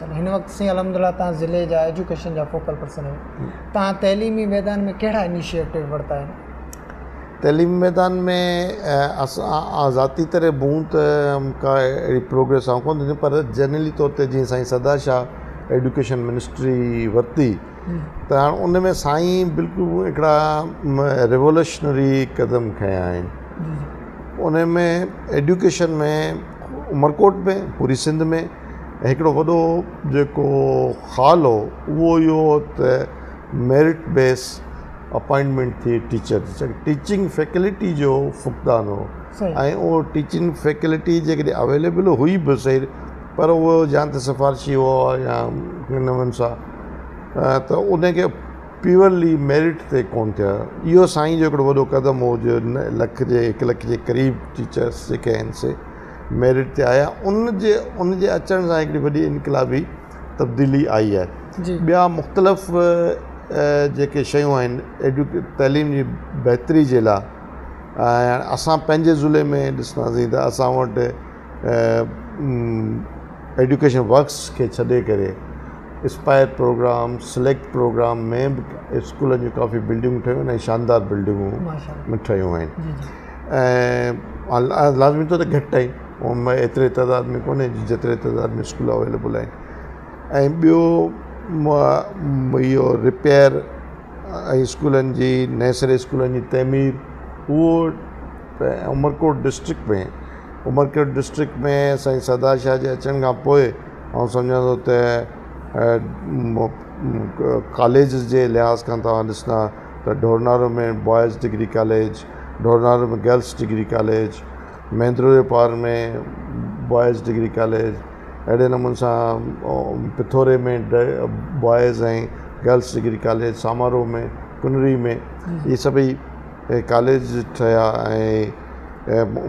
माशाल्लाह हिन वक्त से अल्हम्दुलिल्लाह तव्हां ज़िले जा एजुकेशन जा फोकल पर्सन आहियो तव्हां तइलीमी मैदान में कहिड़ा इनिशिएटिव वरिता आहिनि तइलीमी मैदान में असां ज़ाती तरह बूं त का अहिड़ी प्रोग्रेस आऊं कोन थींदी पर जनरली तौर ते जीअं साईं सरदार शाह एडुकेशन मिनिस्ट्री वरिती त हाणे उन में साईं बिल्कुलु हिकिड़ा रिवोल्यूशनरी क़दम खयां आहिनि उन में एडुकेशन में उमरकोट में पूरी सिंध में हिकिड़ो वॾो जेको हाल हो उहो इहो त मेरिट बेस अपॉइंटमेंट थी टीचर टीचिंग फैकल्टी जो फुक़दान हो ऐं उहो टीचिंग फैकल्टी जेकॾहिं अवेलेबल हुई बि सही पर उहो या त सिफ़ारिशी हो या हिन सां त उनखे प्योरली मेरिट ते कोन थिया इहो साईं जो हिकिड़ो वॾो क़दम हो जो 1 लख जे क़रीब टीचर्स जेके आहिनि से मेरिट ते आया उनजे अचण सां हिकिड़ी वॾी इनकलाबी तब्दीली आई आहे ॿिया मुख़्तलिफ़ जेके शयूं आहिनि तइलीम जी बहितरी जे लाइ असां पंहिंजे ज़िले में ॾिसंदासीं त असां वटि एडुकेशन वर्क्स खे छॾे करे इंस्पायर प्रोग्राम सिलेक्ट प्रोग्राम में बि स्कूलनि जूं काफ़ी बिल्डिंगूं ठहियूं आहिनि ऐं शानदार बिल्डिंगूं ठहियूं आहिनि ऐं लाज़मी तौर ते घटि आहिनि एतिरे तइदाद में कोन्हे जेतिरे तइदाद में स्कूल अवेलेबल आहिनि ऐं ॿियो इहो रिपेयर ऐं स्कूलनि जी नए सिरे स्कूलनि जी तइमीर उहो उमरकोट डिस्ट्रिक्ट में साईं सरदार शाह जे अचण खां पोइ ऐं सम्झां थो त कॉलेज जे लिहाज़ खां तव्हां ॾिसंदा त ढोरनारो में बॉयज़ डिग्री कॉलेज ढोरनारो में गर्ल्स डिग्री कॉलेज महेंद्र पार में बॉयज़ डिग्री कॉलेज अहिड़े नमूने सां पिथोरे में बॉयज़ ऐं गर्ल्स डिग्री कॉलेज सामारो में कुनरी में इहे सभई कॉलेज ठहिया ऐं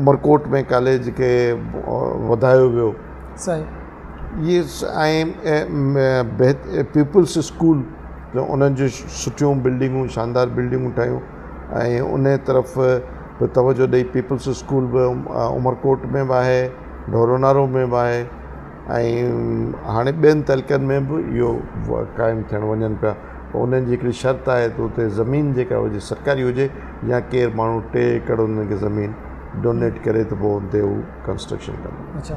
उमरकोट में कॉलेज खे वधायो वियो इहे ऐं पीपुल्स स्कूल उन्हनि जूं सुठियूं बिल्डिंगूं शानदार बिल्डिंगूं ठाहियूं ऐं उन तरफ़ बि तवजो ॾेई पीपुल्स स्कूल बि उमरकोट में बि आहे ढोरनारो में बि आहे ऐं हाणे ॿियनि तइलकनि में बि इहो क़ाइमु थियणु वञनि पिया उन्हनि जी हिकिड़ी शर्त आहे त उते ज़मीन जेका हुजे सरकारी हुजे या केरु माण्हू 3 एकड़ उनखे ज़मीन डोनेट करे त पोइ उते हू कंस्ट्रक्शन कंदो अच्छा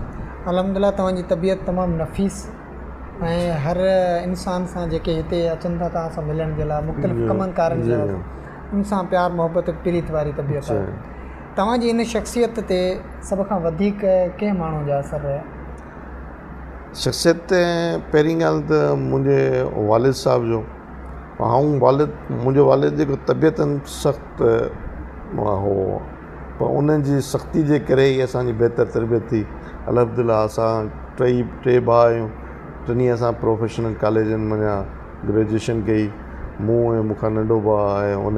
अल्हम्दुलिल्लाह तव्हांजी तबियत तमामु नफ़ीस ऐं हर इंसान सां जेके हिते अचनि था तव्हां सां मिलण जे लाइ मुख़्तलिफ़ कमनि कारनि जे लाइ इंसान प्यार मोहबत प्रीत वारी तबियत आहे तव्हांजी इन शख़्सियत ते सभ खां वधीक कंहिं माण्हू जा असर रहिया शख़्सियत ते पहिरीं ॻाल्हि त मुंहिंजे वालिद साहिब जो मुंहिंजो वालिद जेको तबियतनि सख़्तु हो पर उन्हनि जी सख़्ती जे करे ई असांजी बहितर तरबियत थी अल्हम्दुलिल्लाह असां 3 भाउ आहियूं टिनी असां प्रोफेशनल कॉलेजनि में ग्रेजुएशन कई मूं ऐं मूंखां नंढो भाउ आहे उन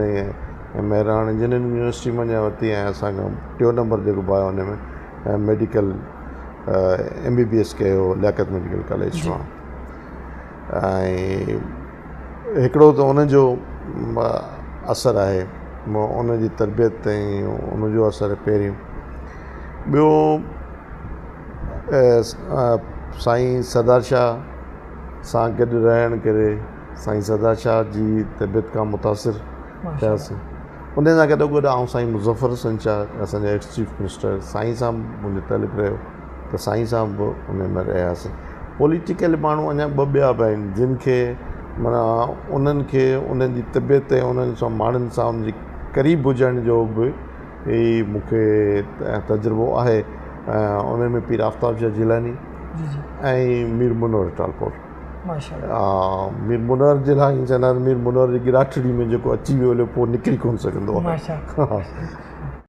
महिराण इंजीनियरिंग यूनिवर्सिटी में वरिती ऐं असांखां 4 नंबर जेको भाउ आहे हुन में मेडिकल MBBS कयो लियाकत मेडिकल कॉलेज मां ऐं हिकिड़ो त उनजो असरु आहे उनजी तरबियत ऐं उनजो असरु पहिरियों ॿियो साईं सरदार शाह सां गॾु रहण करे साईं सरदार शाह जी तबियत खां मुतासिर थियासीं उन सां गॾोगॾु ऐं साईं मुज़फ़र हसन शाह असांजा एक्स चीफ मिनिस्टर साईं सां मुंहिंजो तइल्लुक़ु रहियो त साईं सां बि उन में रहियासीं पॉलिटिकल माण्हू अञा 2 ॿिया बि आहिनि जिन खे माना उन्हनि खे उन्हनि जी तबियत ऐं उन्हनि सां माण्हुनि सां उन जी क़रीब हुजण जो बि मूंखे तजुर्बो आहे उन में पीर आफ्ताब शाह जिलानी ऐं मीर मुनवर टालपुर मीर मुनवर जे लाइ चवंदा मीर मुनवर जी गिराठड़ी में जेको अची वियो पोइ निकिरी कोन सघंदो आहे